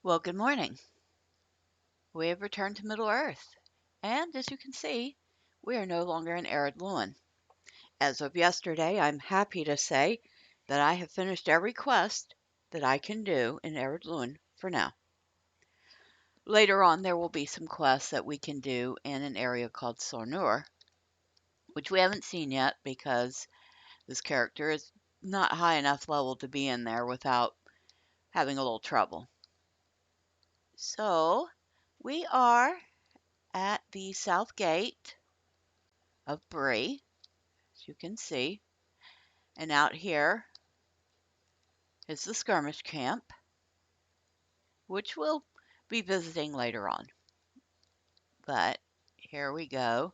Well, good morning. We have returned to Middle-earth, and as you can see, we are no longer in arid Lewin. As of yesterday, I'm happy to say that I have finished every quest that I can do in arid Lewin for now. Later on, there will be some quests that we can do in an area called Sornur, which we haven't seen yet because this character is not high enough level to be in there without having a little trouble. So, we are at the south gate of Bree, as you can see. And out here is the skirmish camp, which we'll be visiting later on. But here we go.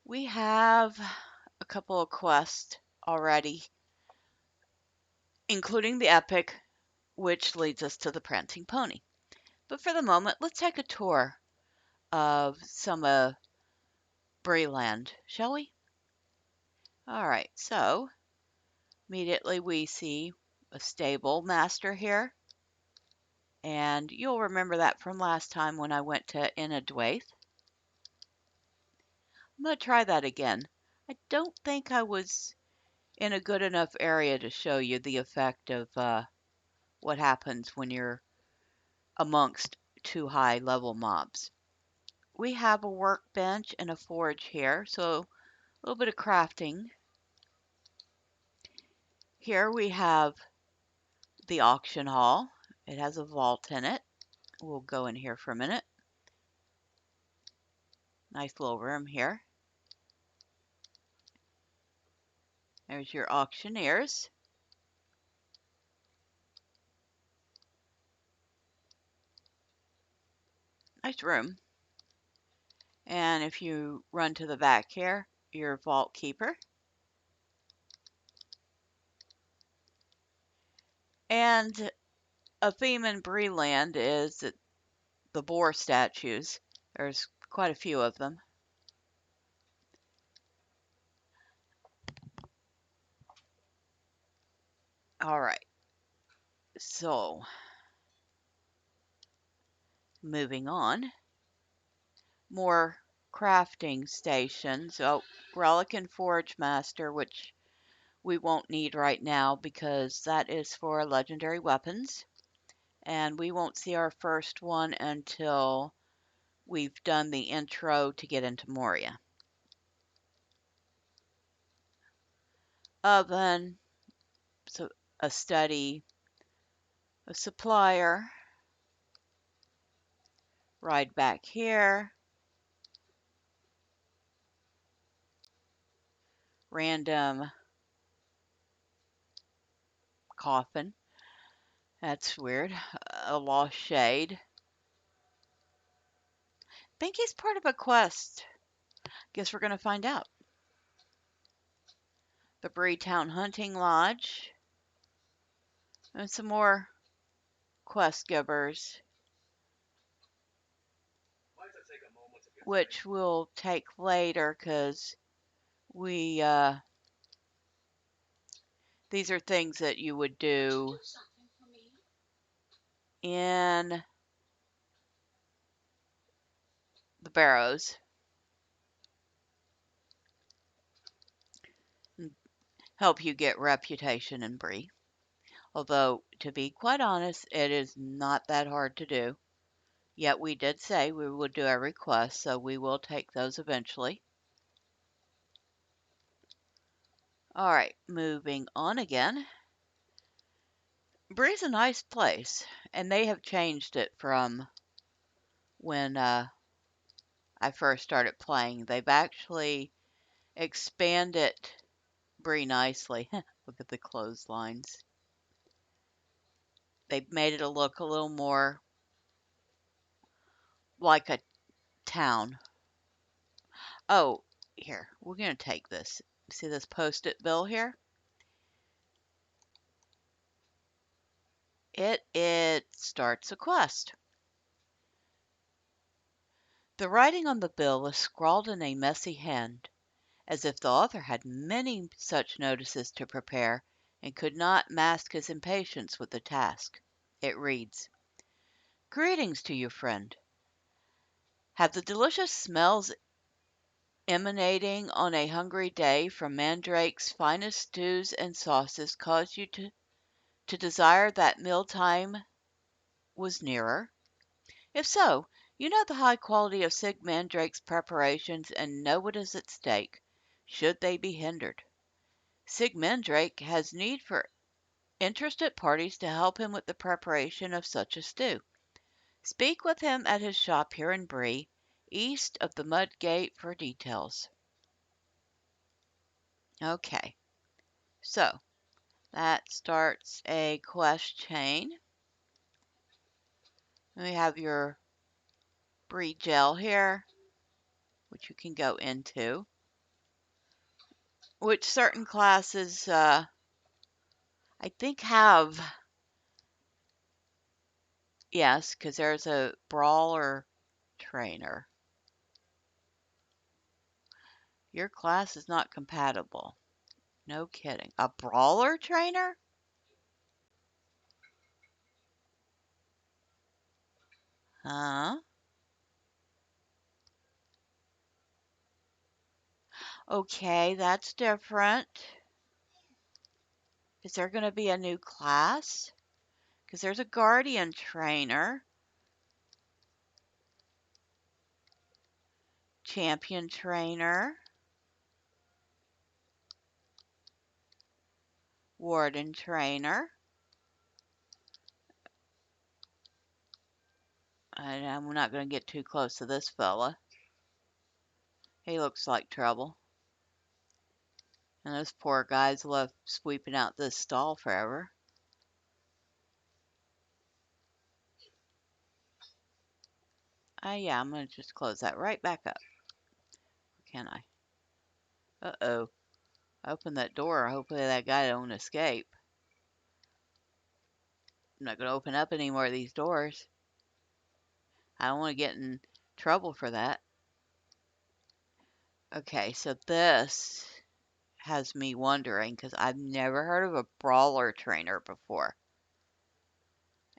We have a couple of quests already, including the epic, which leads us to the prancing pony. But for the moment, let's take a tour of some of Breeland, shall we? All right, so immediately we see a stable master here. And you'll remember that from last time when I went to Inadwaith. I'm going to try that again. I don't think I was in a good enough area to show you the effect of what happens when you're amongst two high level mobs. We have a workbench and a forge here, so a little bit of crafting. Here we have the auction hall. It has a vault in it. We'll go in here for a minute. Nice little room here. There's your auctioneers. Nice room. And if you run to the back here, your vault keeper. And a theme in Breeland is the boar statues. There's quite a few of them. All right. So, moving on. More crafting stations. Oh, Relic and Forge Master, which we won't need right now because that is for legendary weapons. And we won't see our first one until we've done the intro to get into Moria. Oven, so a study, a supplier, right back here, random coffin. That's weird. A lost shade. Think he's part of a quest. Guess we're going to find out. The Bree-town hunting lodge. And some more quest givers, which we'll take later because we these are things that you would do in the barrows. Help you get reputation in Bree. Although, to be quite honest, it is not that hard to do. Yet we did say we would do every quest, so we will take those eventually. All right, moving on again. Bree's a nice place, and they have changed it from when I first started playing. They've actually expanded Bree nicely. Look at the clotheslines. They've made it look a little more like a town. Oh, here, we're going to take this. See this post-it bill here? It starts a quest. The writing on the bill is scrawled in a messy hand, as if the author had many such notices to prepare and could not mask his impatience with the task. It reads, "Greetings to you, friend. Have the delicious smells emanating on a hungry day from Mandrake's finest stews and sauces caused you to desire that mealtime was nearer? If so, you know the high quality of Sig Mandrake's preparations and know what is at stake, should they be hindered. Sig Mandrake has need for interested parties to help him with the preparation of such a stew. Speak with him at his shop here in Bree, east of the Mud Gate for details." Okay, so that starts a quest chain. We have your Bree gel here, which you can go into, which certain classes, I think, have. Yes, because there's a Brawler trainer. Your class is not compatible. No kidding. A Brawler trainer? Huh? Okay, that's different. Is there going to be a new class? Because there's a Guardian trainer, Champion trainer, Warden trainer. I'm not going to get too close to this fella. He looks like trouble. And those poor guys left sweeping out this stall forever. Yeah, I'm going to just close that right back up. Can I? Uh-oh. Open that door. Hopefully that guy don't escape. I'm not going to open up any more of these doors. I don't want to get in trouble for that. Okay, so this has me wondering because I've never heard of a Brawler trainer before.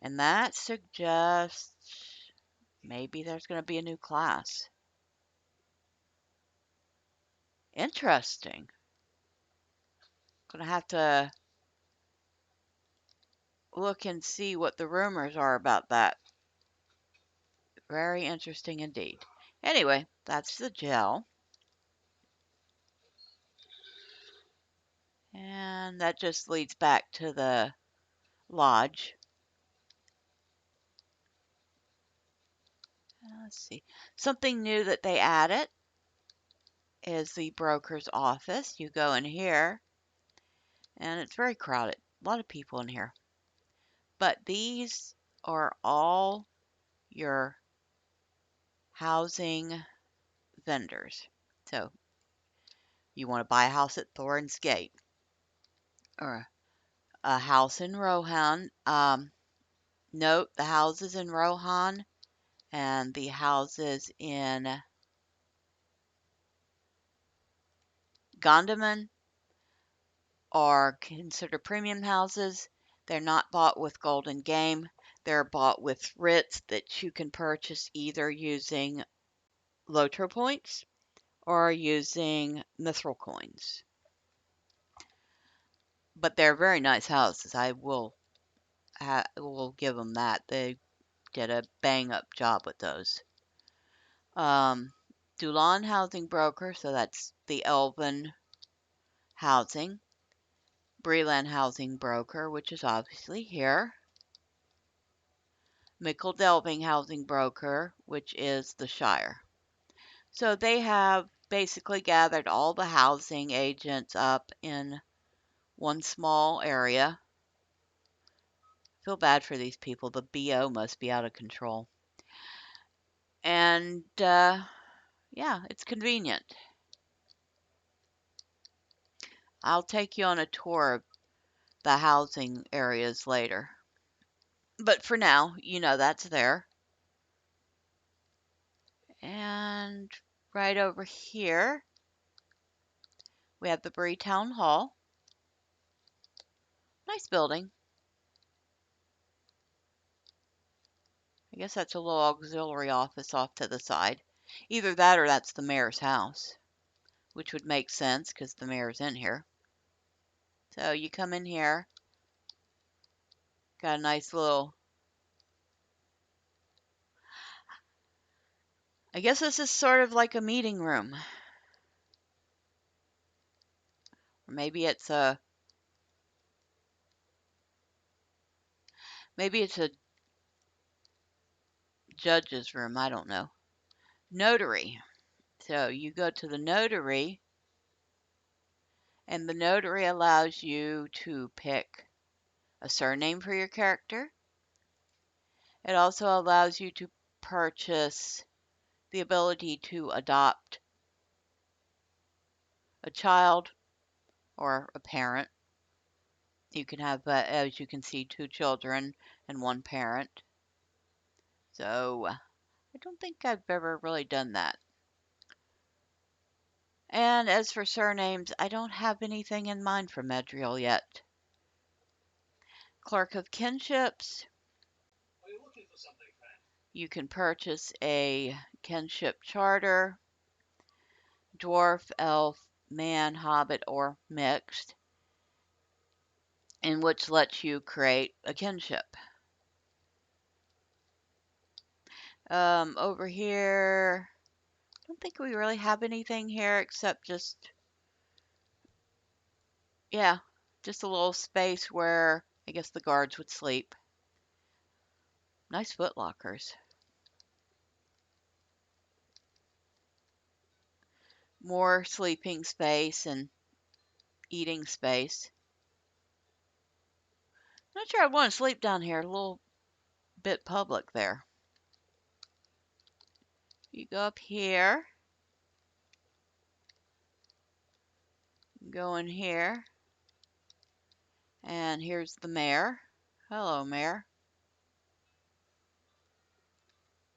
And that suggests maybe there's going to be a new class. Interesting. Gonna have to look and see what the rumors are about that. Very interesting indeed. Anyway, that's the gel. And that just leads back to the lodge. Let's see. Something new that they added is the broker's office. You go in here, and it's very crowded. A lot of people in here. But these are all your housing vendors. So you want to buy a house at Thorn's Gate or a house in Rohan. Note the houses in Rohan and the houses in Gondamon are considered premium houses. They're not bought with golden game. They're bought with writs that you can purchase either using LOTRO points or using mithril coins. But they're very nice houses. I will give them that. They did a bang up job with those. Dulan Housing Broker, so that's the Elven housing. Breeland Housing Broker, which is obviously here. Mickle Delving Housing Broker, which is the Shire. So they have basically gathered all the housing agents up in one small area. Feel bad for these people. The BO must be out of control. And yeah, it's convenient. I'll take you on a tour of the housing areas later. But for now, you know that's there. And right over here, we have the Bree-town Hall. Nice building. I guess that's a little auxiliary office off to the side. Either that or that's the mayor's house, which would make sense because the mayor's in here. So you come in here, got a nice little, I guess this is sort of like a meeting room. Or maybe it's a judge's room, I don't know. Notary. So you go to the notary, and the notary allows you to pick a surname for your character. It also allows you to purchase the ability to adopt a child or a parent. You can have, as you can see, 2 children and 1 parent. So I don't think I've ever really done that. And as for surnames, I don't have anything in mind for Medriel yet. Clerk of Kinships. You can purchase a kinship charter, dwarf, elf, man, hobbit, or mixed, in which lets you create a kinship. Over here, I don't think we really have anything here except just, yeah, just a little space where I guess the guards would sleep. Nice foot lockers. More sleeping space and eating space. Not sure I'd want to sleep down here, a little bit public there. You go up here, go in here, and here's the mayor. Hello, mayor.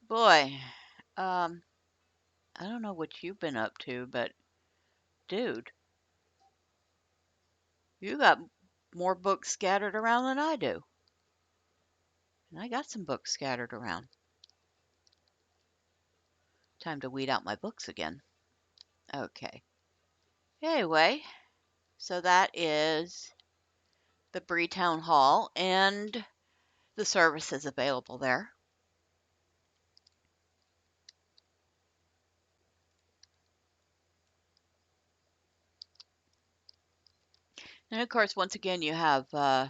Boy, I don't know what you've been up to, but dude, you got more books scattered around than I do. And I got some books scattered around. Time to weed out my books again. Okay. Anyway, so that is the Bree-town Hall and the services available there. And of course, once again, you have a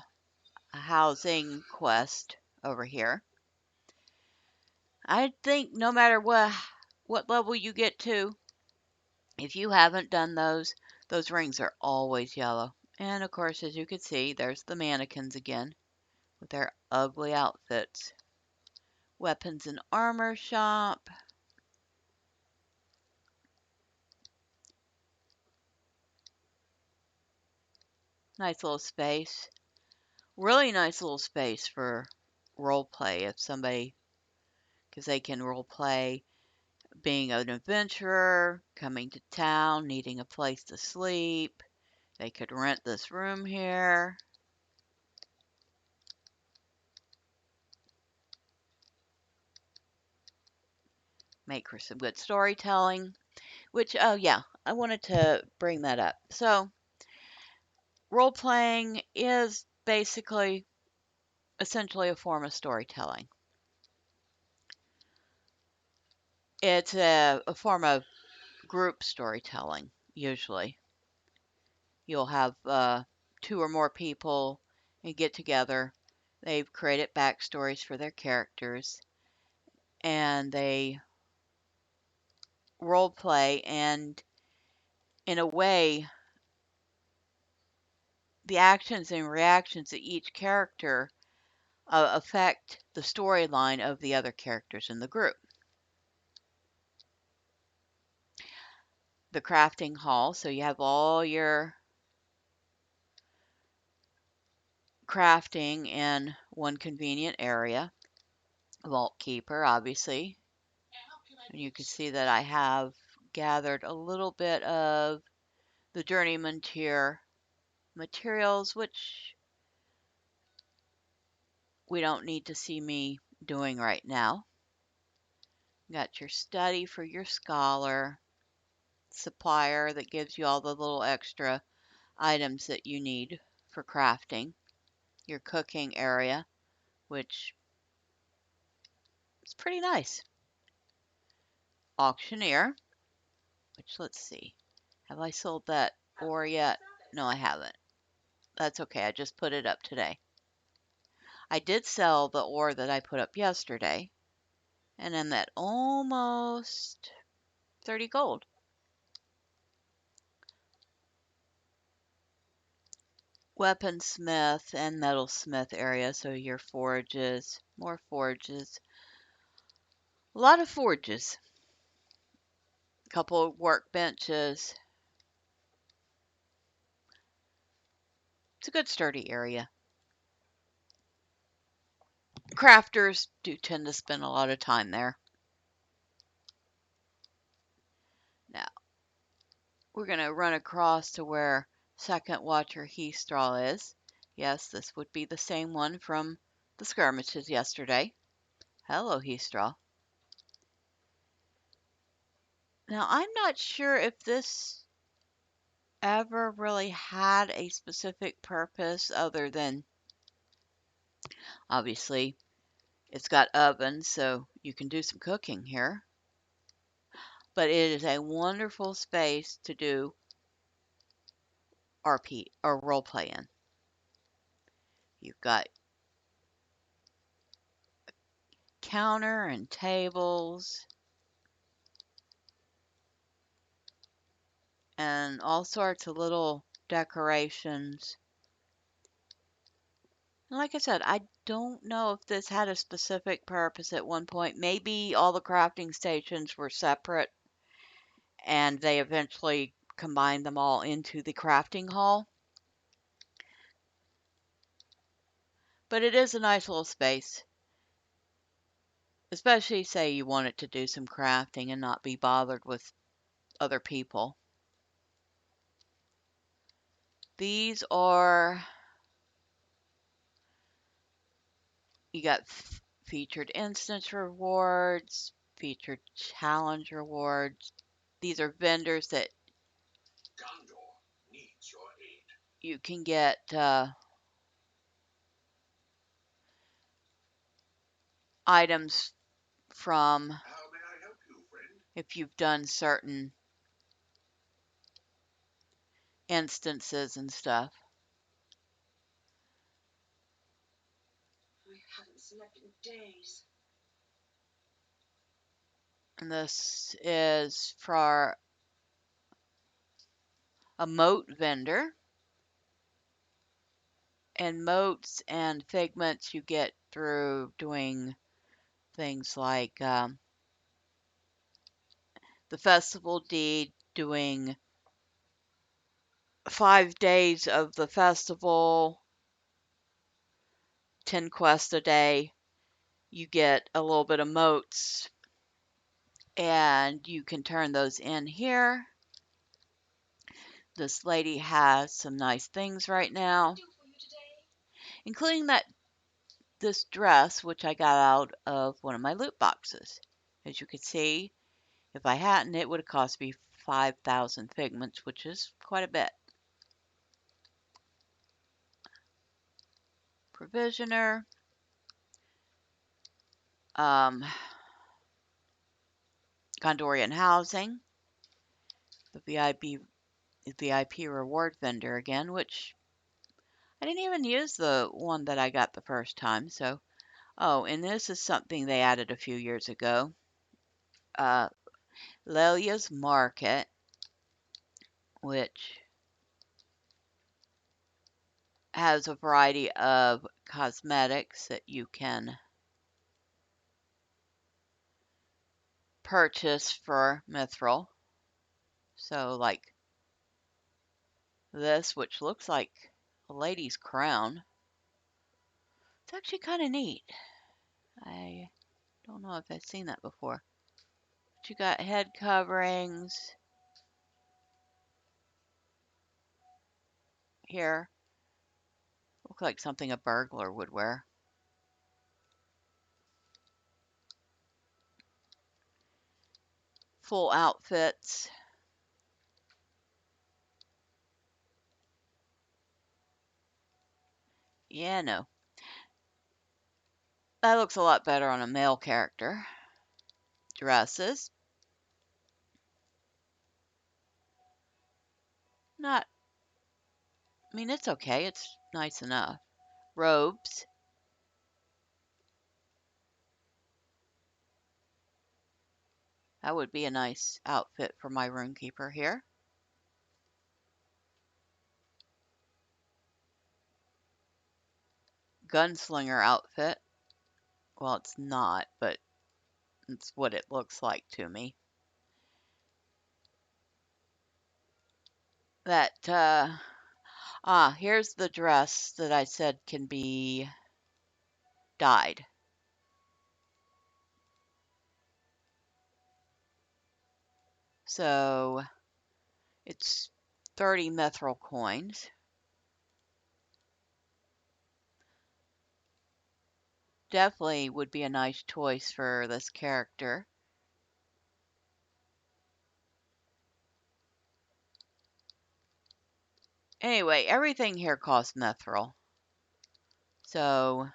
housing quest over here. I think no matter what level you get to, if you haven't done those rings are always yellow. And of course, as you can see, there's the mannequins again with their ugly outfits. Weapons and armor shop. Nice little space. Really nice little space for role play if somebody, because they can role play being an adventurer, coming to town, needing a place to sleep. They could rent this room here. Make for some good storytelling, which, oh yeah, I wanted to bring that up. So, role playing is basically essentially a form of storytelling. It's a form of group storytelling, usually. You'll have 2 or more people and get together. They've created backstories for their characters, and they role play, and in a way, the actions and reactions of each character affect the storyline of the other characters in the group. The crafting hall, so you have all your crafting in one convenient area. Vault keeper, obviously. And you can see that I have gathered a little bit of the journeyman tier materials, which we don't need to see me doing right now. Got your study for your scholar, supplier that gives you all the little extra items that you need for crafting, your cooking area, which is pretty nice. Auctioneer, which let's see, have I sold that ore yet? No, I haven't. That's okay, I just put it up today. I did sell the ore that I put up yesterday, and then that almost 30 gold. Weaponsmith and metalsmith area, so your forges, more forges. A lot of forges. A couple of workbenches. It's a good sturdy area. Crafters do tend to spend a lot of time there. Now, we're going to run across to where Second Watcher Heathstraw is. Yes, this would be the same one from the skirmishes yesterday. Hello, Heathstraw. Now, I'm not sure if this ever really had a specific purpose other than, obviously, it's got ovens, so you can do some cooking here. But it is a wonderful space to do RP or role play in. You've got counter and tables and all sorts of little decorations. And like I said, I don't know if this had a specific purpose at one point. Maybe all the crafting stations were separate and they eventually combined them all into the crafting hall. But it is a nice little space. Especially, say, you wanted to do some crafting and not be bothered with other people. These are, you got featured instance rewards, featured challenge rewards. These are vendors that Gondor needs your aid. You can get items from. How may I help you, friend? If you've done certain instances and stuff. I haven't slept in days. And this is for a moat vendor. And moats and figments you get through doing things like the festival deed, doing 5 days of the festival, 10 quests a day. You get a little bit of moats, and you can turn those in here. This lady has some nice things right now, including this dress, which I got out of one of my loot boxes. As you can see, if I hadn't, it would have cost me 5,000 figments, which is quite a bit. Provisioner. Gondorian housing. The VIP reward vendor again, which I didn't even use the one that I got the first time. So, oh, and this is something they added a few years ago. Lelia's Market, which has a variety of cosmetics that you can purchase for Mithril. So, like this, which looks like a lady's crown. It's actually kind of neat. I don't know if I've seen that before. But you got head coverings here. Look like something a burglar would wear. full outfits. Yeah, no. That looks a lot better on a male character. Dresses. Not, I mean, it's okay. It's nice enough. Robes. That would be a nice outfit for my roomkeeper here. Gunslinger outfit. Well, it's not, but it's what it looks like to me. That, here's the dress that I said can be dyed. So it's 30 mithril coins. Definitely would be a nice choice for this character. Anyway, everything here costs mithril. So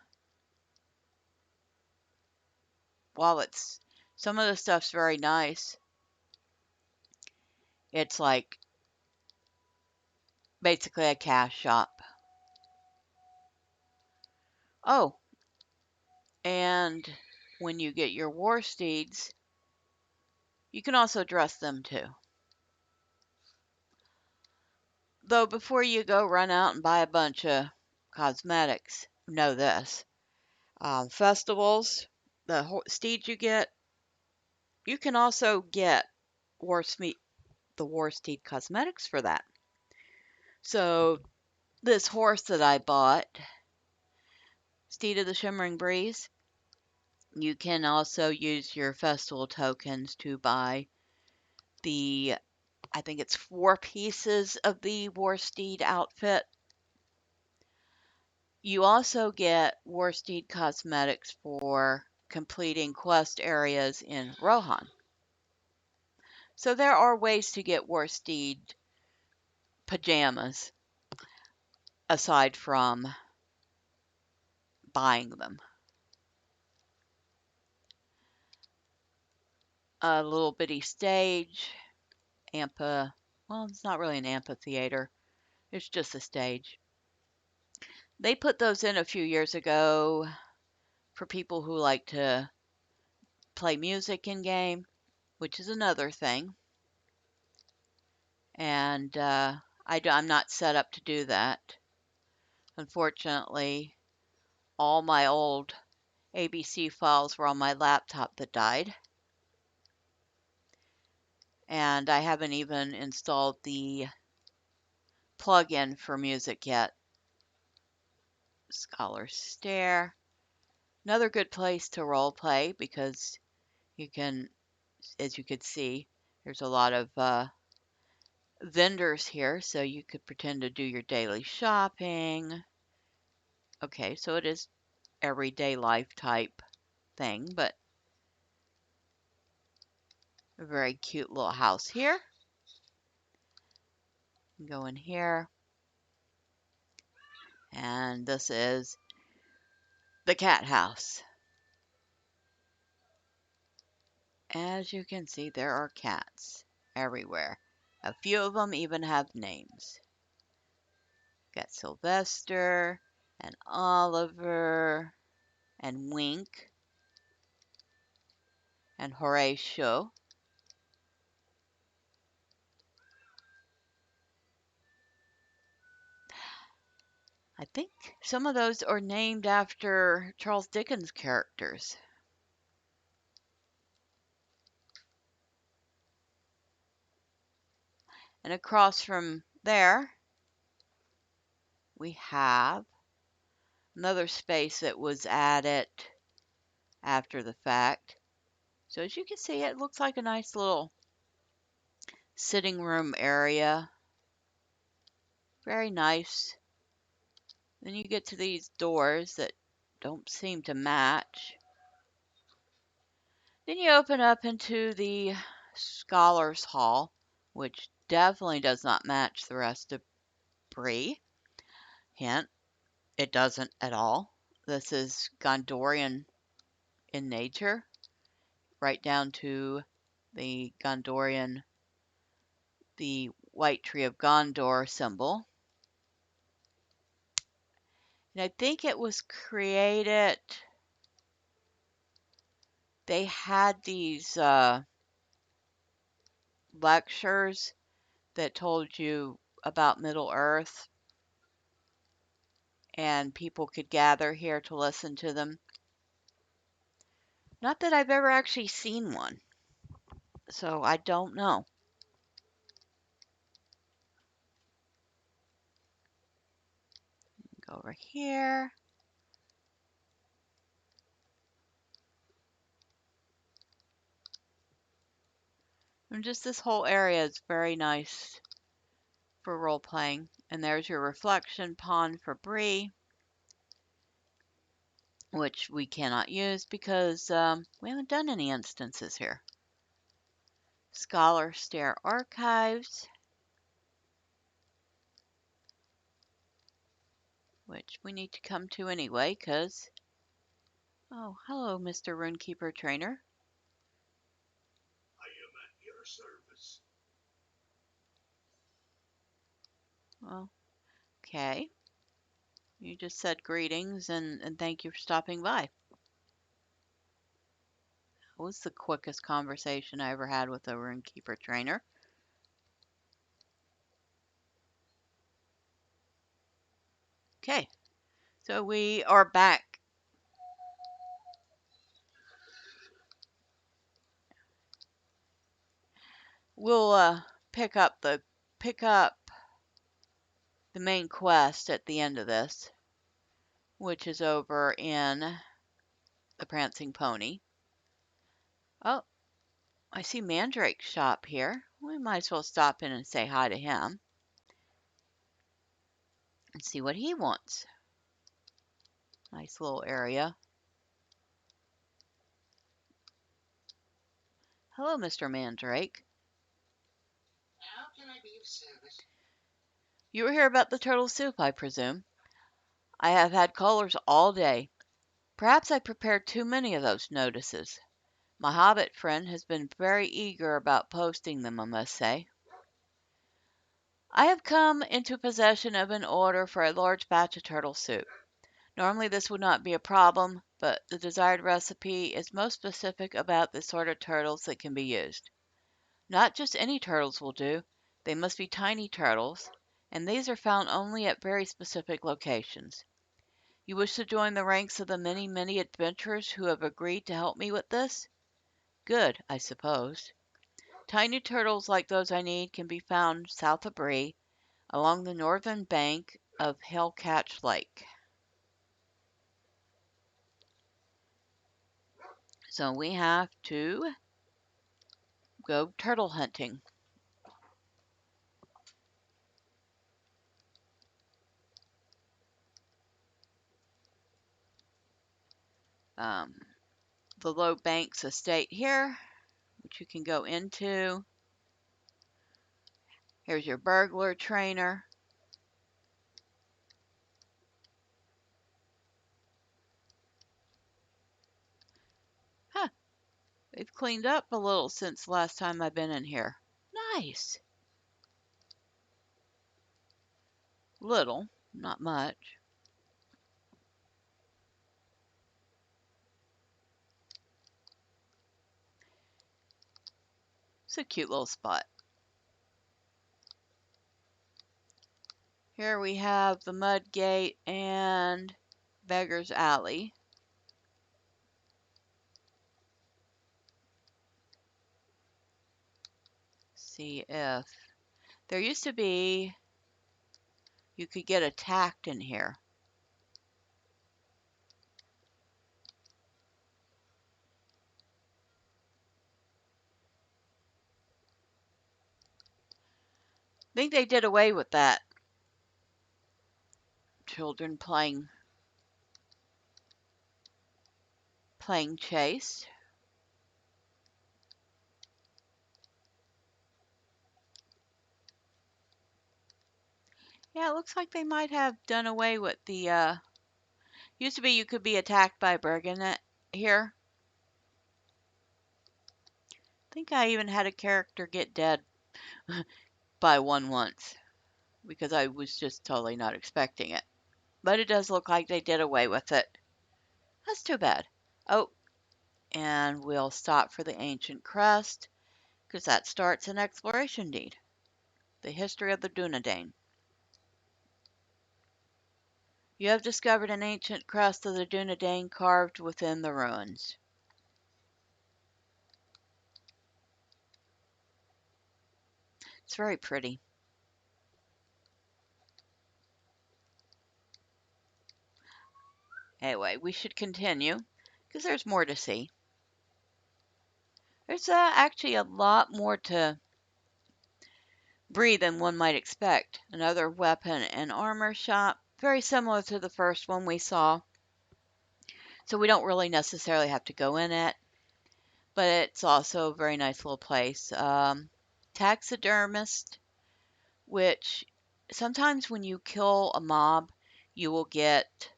while some of the stuff's very nice, it's like basically a cash shop. Oh, and when you get your war steeds, you can also dress them too. Though before you go run out and buy a bunch of cosmetics, know this. Festivals, the steeds you get, you can also get the war steed cosmetics for that. So this horse that I bought, Steed of the Shimmering Breeze, you can also use your festival tokens to buy I think it's 4 pieces of the war steed outfit. You also get war steed cosmetics for completing quest areas in Rohan. So there are ways to get war steed pajamas aside from buying them. A little bitty stage, well, it's not really an amphitheater. It's just a stage. They put those in a few years ago for people who like to play music in game, which is another thing. And I'm not set up to do that. Unfortunately, all my old ABC files were on my laptop that died. And I haven't even installed the plugin for music yet. Scholar's Stare. Another good place to role play because you can, as you could see, there's a lot of vendors here, so you could pretend to do your daily shopping. Okay, so it is everyday life type thing, but a very cute little house here. Go in here, and this is the cat house. As you can see, there are cats everywhere. A few of them even have names. Got Sylvester and Oliver and Wink and Horatio. I think some of those are named after Charles Dickens characters. And across from there, we have another space that was added after the fact. So as you can see, it looks like a nice little sitting room area. Very nice. Then you get to these doors that don't seem to match. Then you open up into the Scholars Hall, which definitely does not match the rest of Bree. Hint, it doesn't at all. This is Gondorian in nature, right down to the Gondorian, the white tree of Gondor symbol. And I think it was created, they had these lectures that told you about Middle Earth, and people could gather here to listen to them. Not that I've ever actually seen one, so I don't know. Go over here. And just this whole area is very nice for role playing. And there's your reflection pond for Bree, which we cannot use because we haven't done any instances here. Scholar Stair Archives, which we need to come to anyway because... Oh, hello, Mr. Runekeeper Trainer. I am at your service. Well, okay. You just said greetings and thank you for stopping by. That was the quickest conversation I ever had with a Runekeeper Trainer. Okay, so we are back. We'll pick up the main quest at the end of this, which is over in the Prancing Pony. Oh, I see Mandrake's shop here. We might as well stop in and say hi to him and see what he wants. Nice little area. Hello, Mr. Mandrake. How can I be of service? You were here about the turtle soup, I presume. I have had callers all day. Perhaps I prepared too many of those notices. My hobbit friend has been very eager about posting them, I must say. I have come into possession of an order for a large batch of turtle soup. Normally this would not be a problem, but the desired recipe is most specific about the sort of turtles that can be used. Not just any turtles will do. They must be tiny turtles, and these are found only at very specific locations. You wish to join the ranks of the many, many adventurers who have agreed to help me with this? Good, I suppose. Tiny turtles like those I need can be found south of Bree, along the northern bank of Hellcatch Lake. So we have to go turtle hunting. Um, the Low Banks Estate here, which you can go into. Here's your burglar trainer. Huh, they've cleaned up a little since the last time I've been in here. Nice. Little, not much. It's a cute little spot. Here we have the Mud Gate and Beggar's Alley. See if there used to be, you could get attacked in here. I think they did away with that. Children playing chase. Yeah, it looks like they might have done away with the, used to be you could be attacked by a brigand here. I think I even had a character get dead by one once because I was just totally not expecting it. But it does look like they did away with it. That's too bad. Oh, and we'll stop for the ancient crest because that starts an exploration deed. The history of the Dunedain. You have discovered an ancient crest of the Dunedain carved within the ruins. It's very pretty. Anyway, we should continue because there's more to see. There's actually a lot more to Bree than one might expect. Another weapon and armor shop, very similar to the first one we saw. So we don't really necessarily have to go in it, but it's also a very nice little place. Taxidermist, which sometimes when you kill a mob, you will get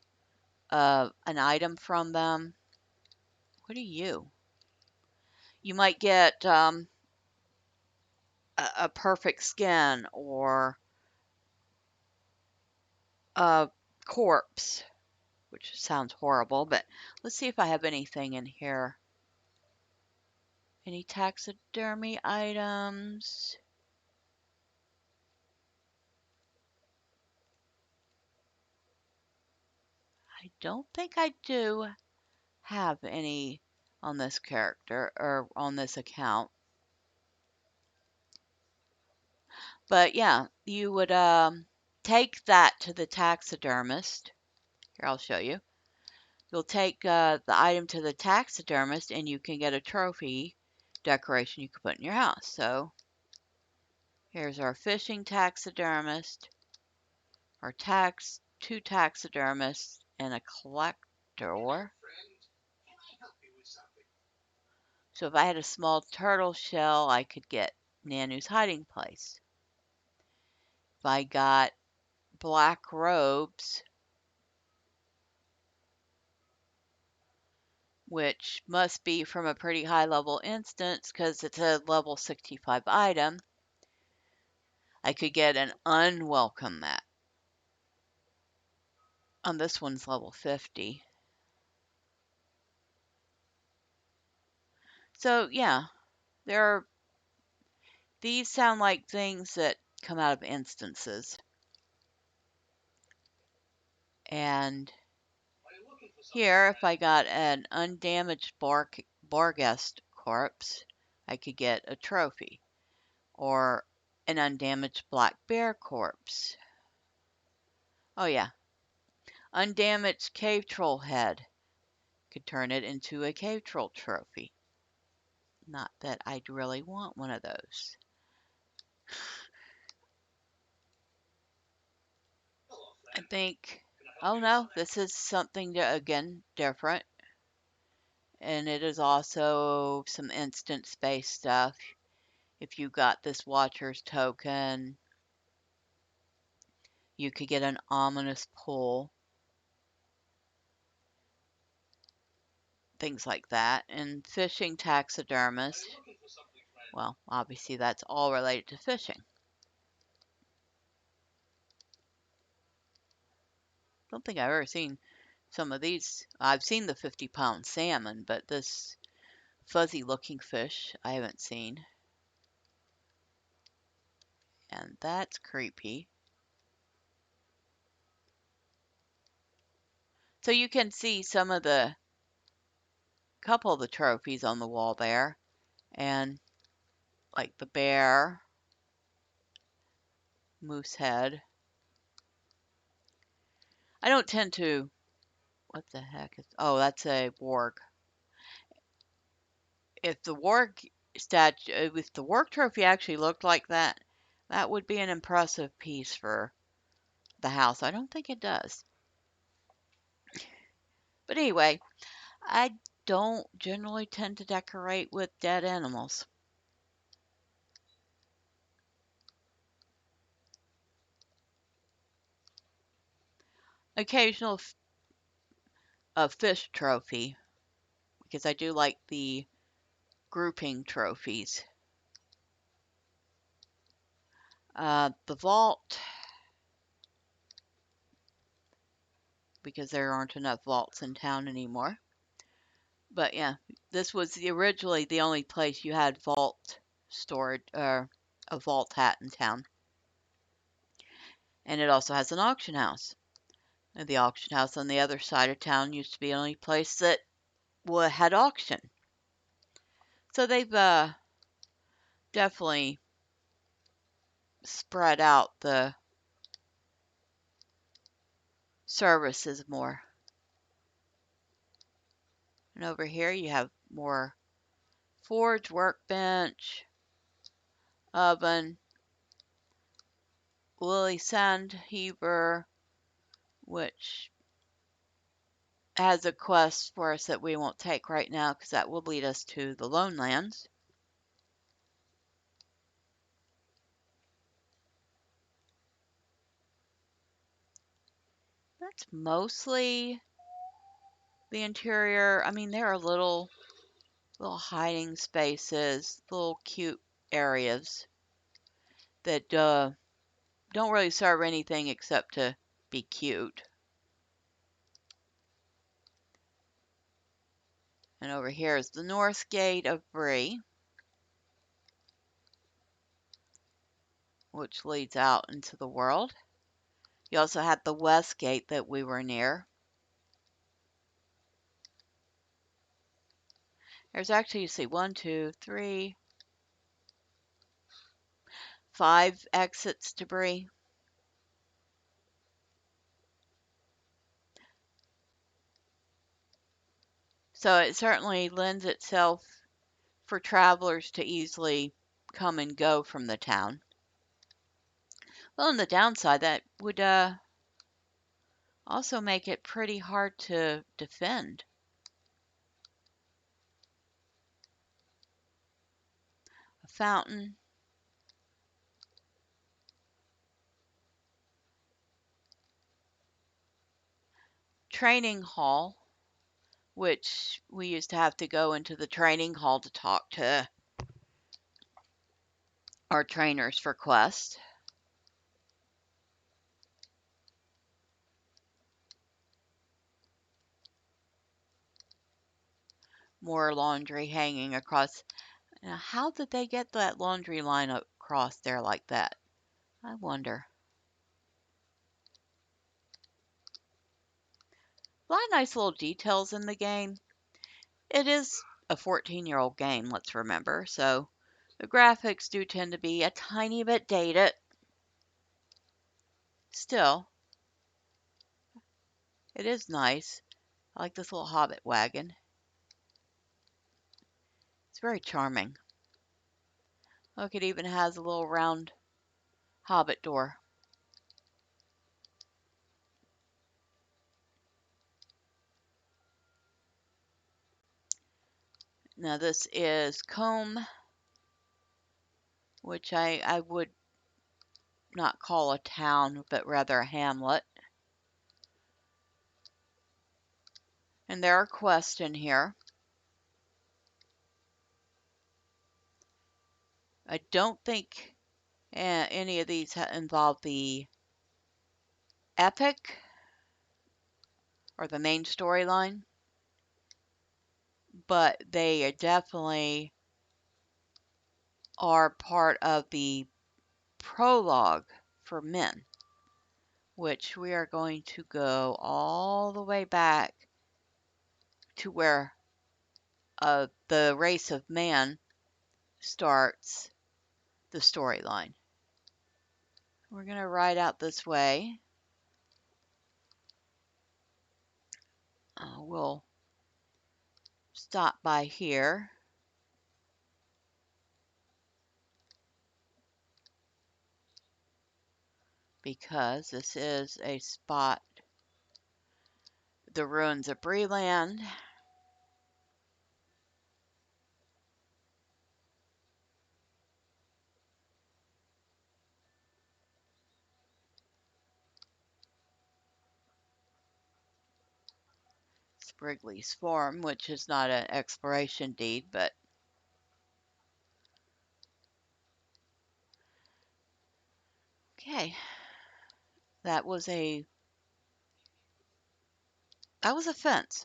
an item from them. What are you? You might get a perfect skin or a corpse, which sounds horrible, but let's see if I have anything in here. Any taxidermy items? I don't think I do have any on this character or on this account. But yeah, you would take that to the taxidermist. Here, I'll show you. You'll take the item to the taxidermist and you can get a trophy decoration you can put in your house. So here's our fishing taxidermist, our two taxidermists, and a collector. So if I had a small turtle shell, I could get Nanu's hiding place. If I got black robes, which must be from a pretty high level instance because it's a level 65 item, I could get an unwelcome mat. On this one's level 50. So yeah, these sound like things that come out of instances. And here, if I got an undamaged Barghest corpse, I could get a trophy. Or an undamaged black bear corpse. Oh yeah, undamaged cave troll head. Could turn it into a cave troll trophy. Not that I'd really want one of those. I think, oh no, this is something that, again, different. And it is also some instant space stuff. If you got this Watcher's token, you could get an ominous pull. Things like that. And fishing taxidermist, well, obviously that's all related to fishing. Don't think I've ever seen some of these. I've seen the 50-pound salmon, but this fuzzy looking fish I haven't seen. And that's creepy. So you can see some of the couple of the trophies on the wall there. And like the bear, moose head. I don't tend to, what the heck is, oh, that's a warg. If the warg if the warg trophy actually looked like that, that would be an impressive piece for the house. I don't think it does. But anyway, I don't generally tend to decorate with dead animals. occasional fish trophy because I do like the grouping trophies. The vault, because there aren't enough vaults in town anymore. But yeah, this was originally the only place you had vault stored, or a vault hat in town. And it also has an auction house. And the auction house on the other side of town used to be the only place that had auction. So they've definitely spread out the services more. And over here you have more forge, workbench, oven, lily sand heaver, which has a quest for us that we won't take right now because that will lead us to the Lone Lands. That's mostly the interior. I mean, there are little hiding spaces, little cute areas that don't really serve anything except to be cute. And over here is the north gate of Bree, which leads out into the world. You also had the west gate that we were near. There's actually, you see, 1, 2, 3, 5 exits to Bree. So it certainly lends itself for travelers to easily come and go from the town. Well, on the downside, that would also make it pretty hard to defend. A fountain. Training hall, which we used to have to go into the training hall to talk to our trainers for quests. More laundry hanging across. Now, how did they get that laundry line across there like that? I wonder. A lot of nice little details in the game. It is a 14-year-old game, let's remember, so the graphics do tend to be a tiny bit dated. Still, it is nice. I like this little hobbit wagon. It's very charming. Look, it even has a little round hobbit door. Now this is Combe, which I would not call a town, but rather a hamlet. And there are quests in here. I don't think any of these involve the epic or the main storyline, but they definitely are part of the prologue for men, which we are going to go all the way back to where the race of man starts the storyline. We're going to ride out this way. We'll stop by here. Because this is a spot, the ruins of Bree-land. Wrigley's farm, which is not an expiration deed, but okay. That was a fence.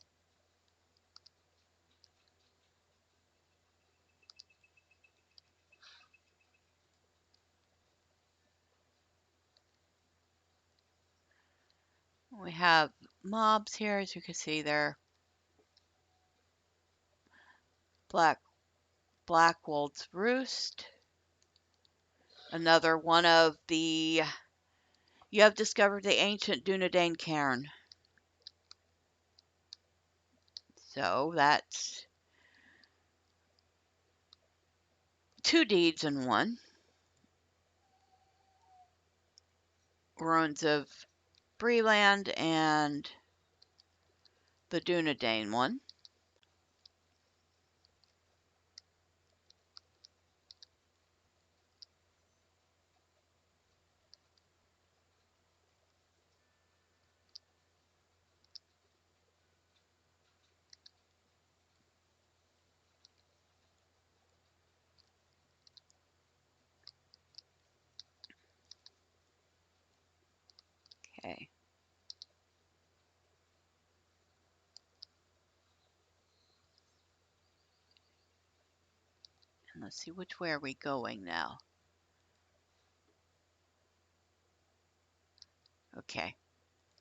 We have mobs here, as you can see there. Blackwold's Roost. Another one of the. You have discovered the ancient Dunedain cairn. So that's 2 deeds in one. Ruins of Breeland and the Dunedain one. Okay. And let's see, which way are we going now? Okay.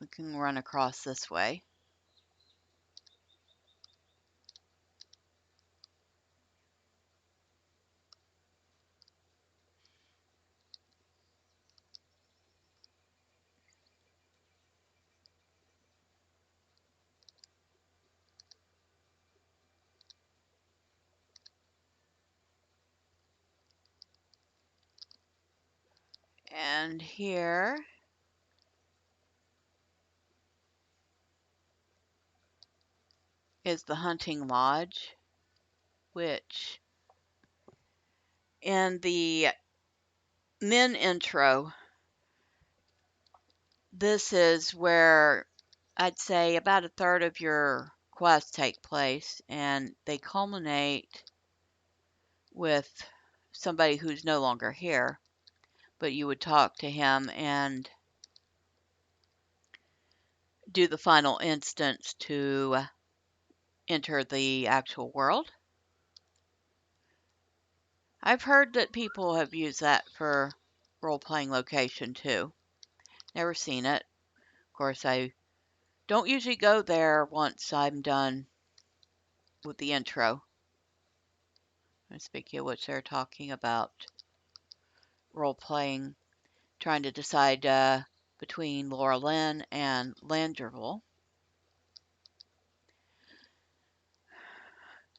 We can run across this way. And here is the hunting lodge, which in the men intro, this is where I'd say about a third of your quests take place, and they culminate with somebody who's no longer here, but you would talk to him and do the final instance to enter the actual world. I've heard that people have used that for role-playing location too. Never seen it. Of course, I don't usually go there once I'm done with the intro. Speaking of which, they're talking about role-playing, trying to decide between Laura Lynn and Landerville.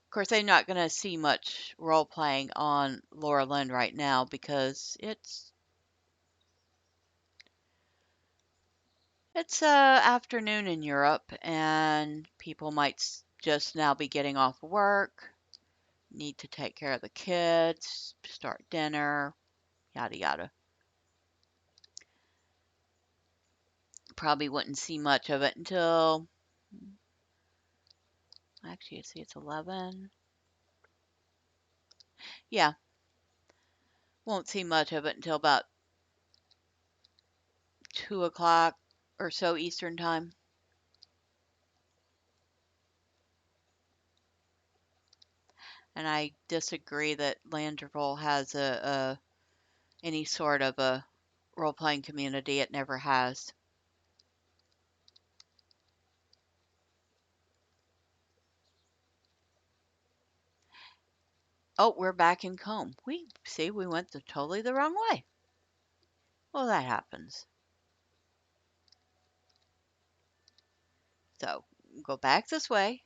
Of course, they're not going to see much role-playing on Laura Lynn right now because it's afternoon in Europe, and people might just now be getting off work, need to take care of the kids, start dinner, yada yada. Probably wouldn't see much of it until, actually, you see it's 11. Yeah, won't see much of it until about 2 o'clock or so Eastern time. And I disagree that Landerville has any sort of a role-playing community. It never has. Oh, we're back in Combe. We went totally the wrong way. Well, that happens. So go back this way.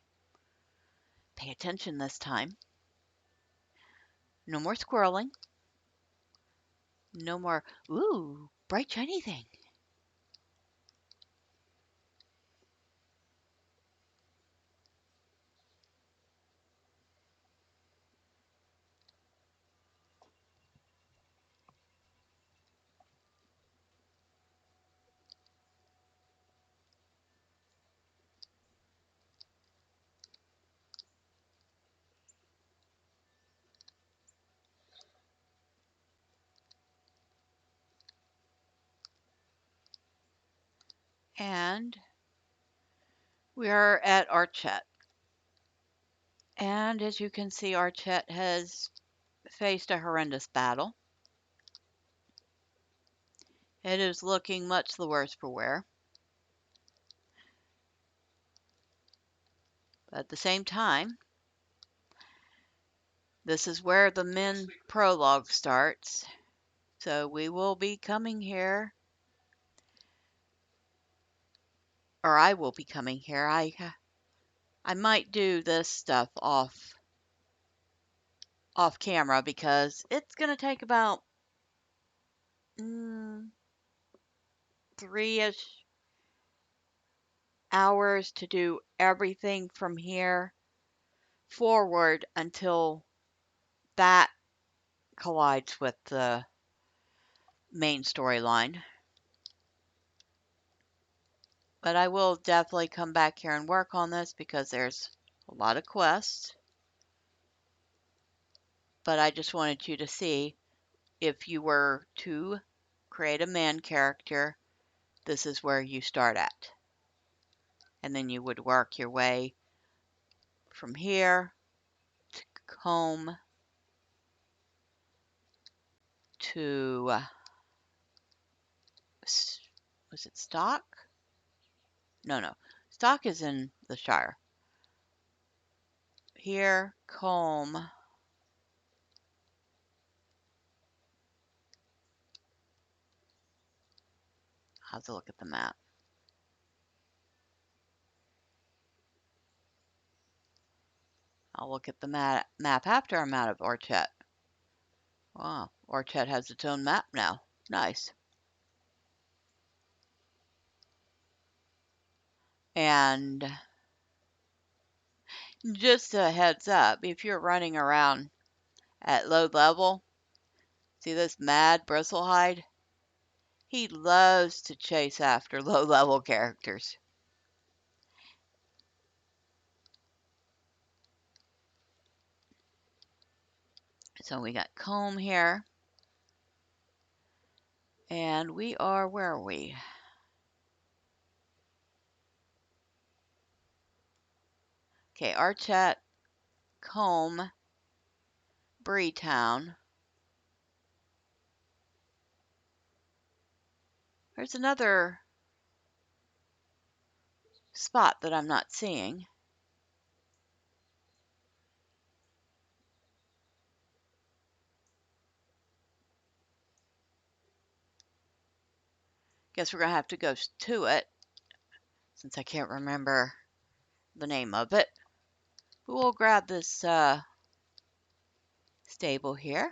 Pay attention this time. No more squirreling. No more, ooh, bright shiny thing. And we are at Archet. And as you can see, Archet has faced a horrendous battle. It is looking much the worse for wear. But at the same time, this is where the men prologue starts. So we will be coming here, or I will be coming here. I might do this stuff off camera because it's going to take about 3-ish hours to do everything from here forward until that collides with the main storyline. But I will definitely come back here and work on this because there's a lot of quests. But I just wanted you to see, if you were to create a man character, this is where you start at. And then you would work your way from here to comb to, was it Stock? No. Stock is in the Shire. Here, comb. I'll have to look at the map. I'll look at the map after I'm out of Orchet. Wow, Orchet has its own map now. Nice. And just a heads up, if you're running around at low level, see this mad Bristlehide? He loves to chase after low level characters. So we got comb here. And we are, where are we? Okay, Archet, comb, Bree-town. There's another spot that I'm not seeing. Guess we're going to have to go to it since I can't remember the name of it. But we'll grab this stable here.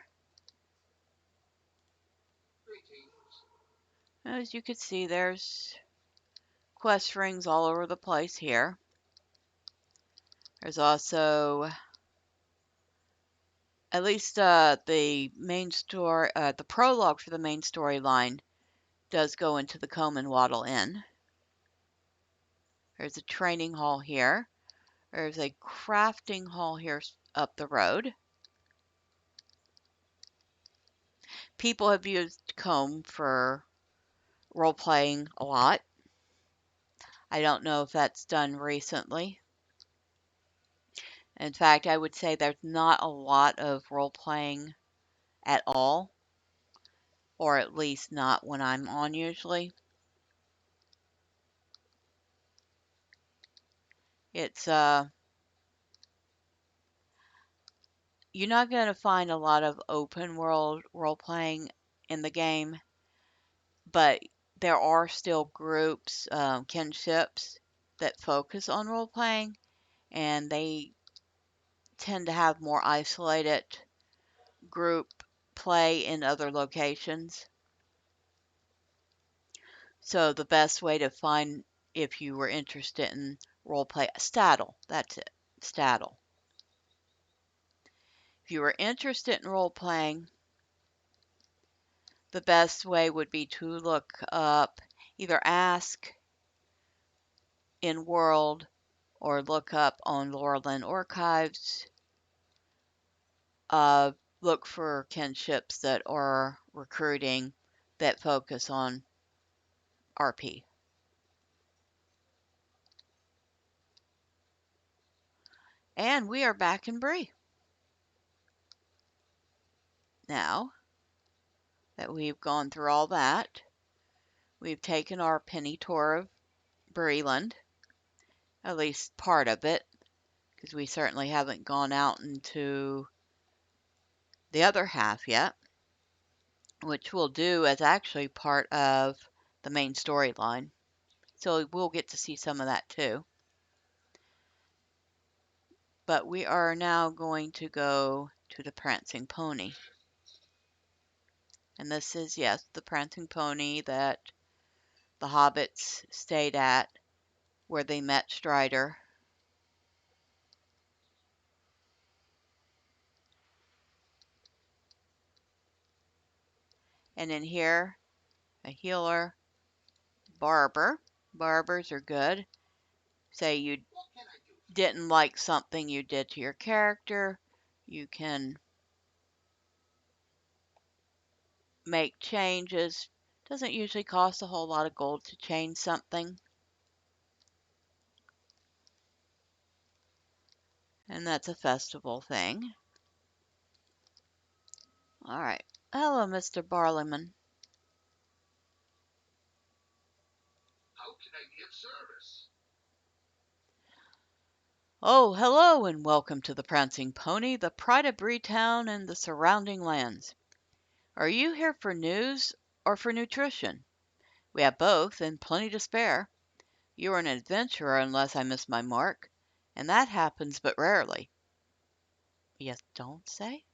As you can see, there's quest rings all over the place here. There's also, at least the main story, the prologue for the main storyline does go into the Comb and Wattle Inn. There's a training hall here. There's a crafting hall here up the road. People have used Comb for role-playing a lot. I don't know if that's done recently. In fact, I would say there's not a lot of role-playing at all, or at least not when I'm on usually. It's you're not going to find a lot of open world role-playing in the game, but there are still groups, kinships, that focus on role-playing, and they tend to have more isolated group play in other locations. So the best way to find, if you were interested in role play, Staddle, that's it, Staddle. If you were interested in role playing, the best way would be to look up, either ask in World or look up on Laurelin Archives. Look for kinships that are recruiting that focus on RP. And we are back in Bree. Now that we've gone through all that, we've taken our penny tour of Breeland, at least part of it, because we certainly haven't gone out into the other half yet, which we'll do as actually part of the main storyline. So we'll get to see some of that too. But we are now going to go to the Prancing Pony. And this is, yes, the Prancing Pony that the hobbits stayed at, where they met Strider. And in here, a healer, barber. Barbers are good. Say you What can I do? didn't like something you did to your character, you can make changes. Doesn't usually cost a whole lot of gold to change something. And that's a festival thing. All right. Hello, Mr. Barleyman. How can I be of service? Oh, hello, and welcome to the Prancing Pony, the pride of Bree-town and the surrounding lands. Are you here for news or for nutrition? We have both, and plenty to spare. You are an adventurer unless I miss my mark, and that happens but rarely. Yes, don't say?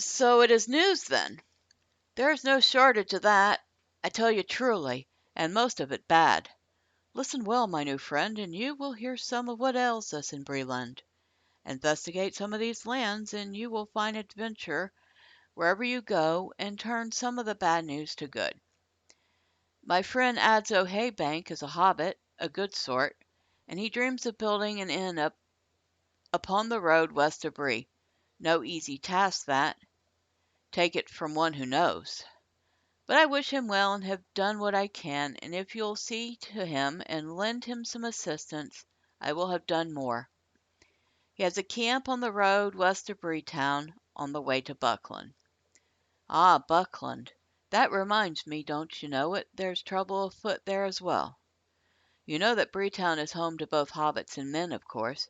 So it is news, then. There is no shortage of that, I tell you truly, and most of it bad. Listen well, my new friend, and you will hear some of what ails us in Breeland. Investigate some of these lands, and you will find adventure wherever you go, and turn some of the bad news to good. My friend Adzo Haybank is a hobbit, a good sort, and he dreams of building an inn up upon the road west of Bree. No easy task that, take it from one who knows. But I wish him well and have done what I can, and if you'll see to him and lend him some assistance, I will have done more. He has a camp on the road west of Bree-town on the way to Buckland. Ah, Buckland. That reminds me, don't you know it? There's trouble afoot there as well. You know that Bree-town is home to both hobbits and men, of course.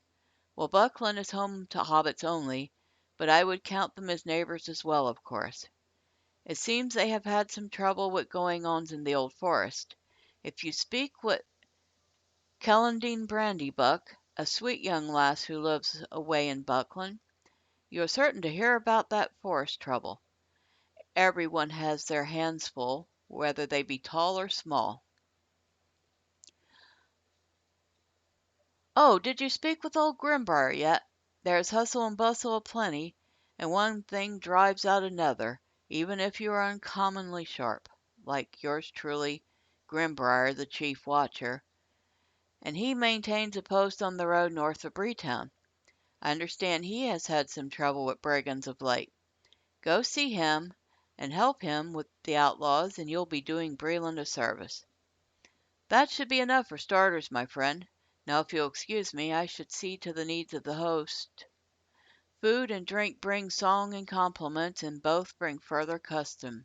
Well, Buckland is home to hobbits only, but I would count them as neighbors as well, of course. It seems they have had some trouble with going-ons in the old forest. If you speak with Celandine Brandybuck, a sweet young lass who lives away in Buckland, you are certain to hear about that forest trouble. Everyone has their hands full, whether they be tall or small. Oh, did you speak with old Grimbriar yet? There's hustle and bustle aplenty, and one thing drives out another, even if you are uncommonly sharp, like yours truly, Grimbriar, the chief watcher, and he maintains a post on the road north of Bree-town. I understand he has had some trouble with brigands of late. Go see him and help him with the outlaws, and you'll be doing Breeland a service. That should be enough for starters, my friend. Now, if you'll excuse me, I should see to the needs of the host. Food and drink bring song and compliments, and both bring further custom.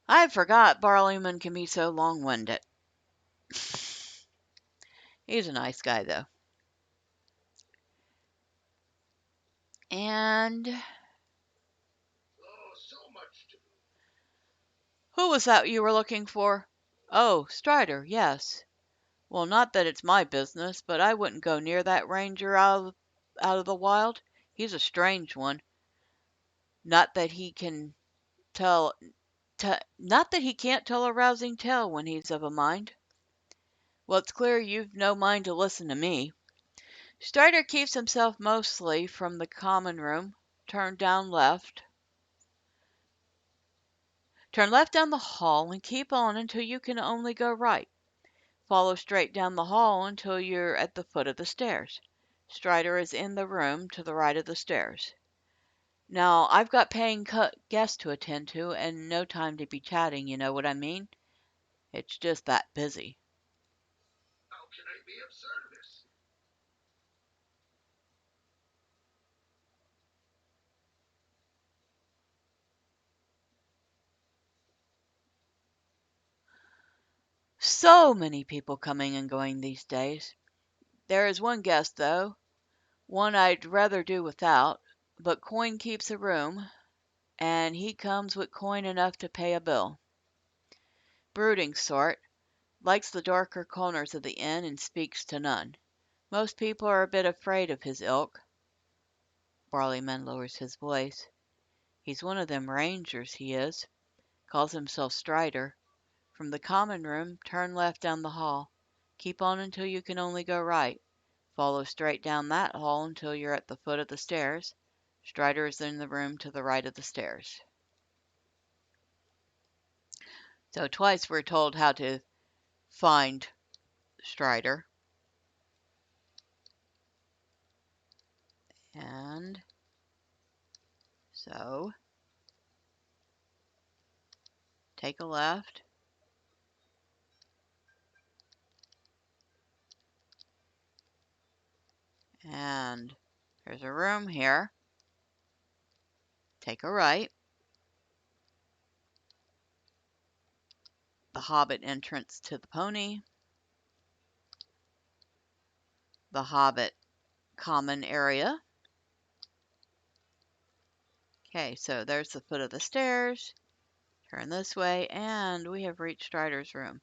I forgot Barleyman can be so long-winded. He's a nice guy, though. And Oh, so much to do. who was that you were looking for? Oh, Strider, yes. Well, not that it's my business, but I wouldn't go near that ranger out of the wild. He's a strange one. Not that he can tell, not that he can't tell a rousing tale when he's of a mind. Well, it's clear you've no mind to listen to me. Strider keeps himself mostly from the common room. Turn down left. Turn left down the hall and keep on until you can only go right. Follow straight down the hall until you're at the foot of the stairs. Strider is in the room to the right of the stairs. Now, I've got paying guests to attend to and no time to be chatting, you know what I mean? It's just that busy. How can I be of service? So many people coming and going these days. There is one guest, though, one I'd rather do without, but coin keeps a room, and he comes with coin enough to pay a bill. Brooding sort, likes the darker corners of the inn and speaks to none. Most people are a bit afraid of his ilk. Barleyman lowers his voice. He's one of them rangers, he is. Calls himself Strider. From the common room, turn left down the hall. Keep on until you can only go right. Follow straight down that hall until you're at the foot of the stairs. Strider is in the room to the right of the stairs. So twice we're told how to find Strider. And so take a left. And there's a room here. Take a right. The Hobbit entrance to the pony. The Hobbit common area. Okay, so there's the foot of the stairs. Turn this way, and we have reached Strider's room.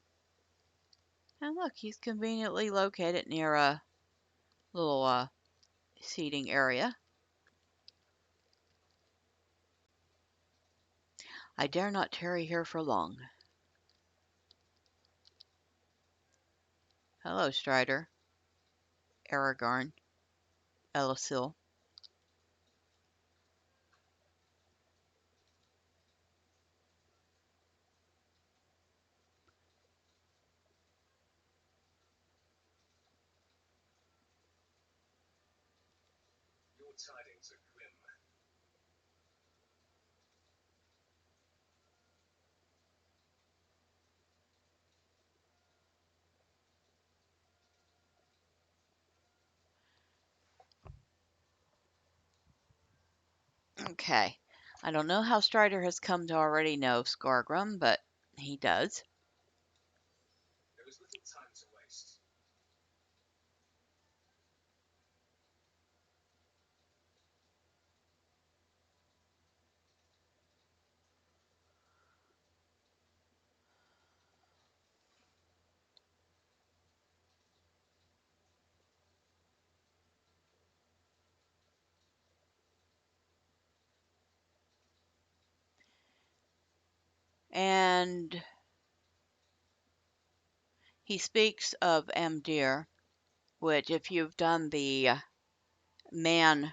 And look, he's conveniently located near a little seating area. I dare not tarry here for long. Hello, Strider. Aragorn. Elasil. Your tidings are grim. Okay. I don't know how Strider has come to already know Scargrim, but he does. There is little time to waste. And he speaks of Amdir, which, if you've done the man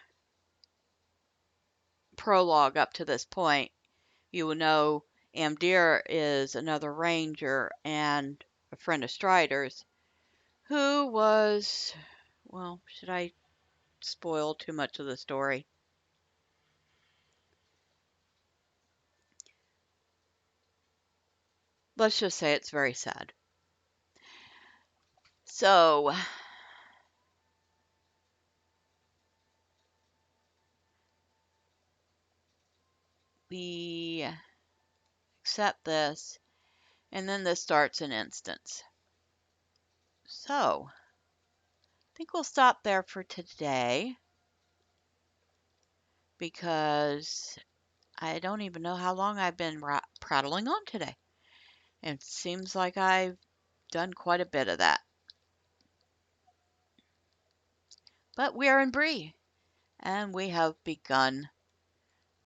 prologue up to this point, you will know Amdir is another ranger and a friend of Strider's who was, well, should I spoil too much of the story? Let's just say it's very sad. So, we accept this, and then this starts an instance. So, I think we'll stop there for today because I don't even know how long I've been prattling on today. And it seems like I've done quite a bit of that. But we are in Bree, and we have begun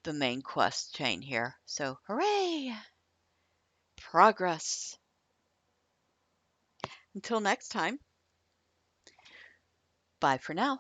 the main quest chain here. So, hooray! Progress. Until next time, bye for now.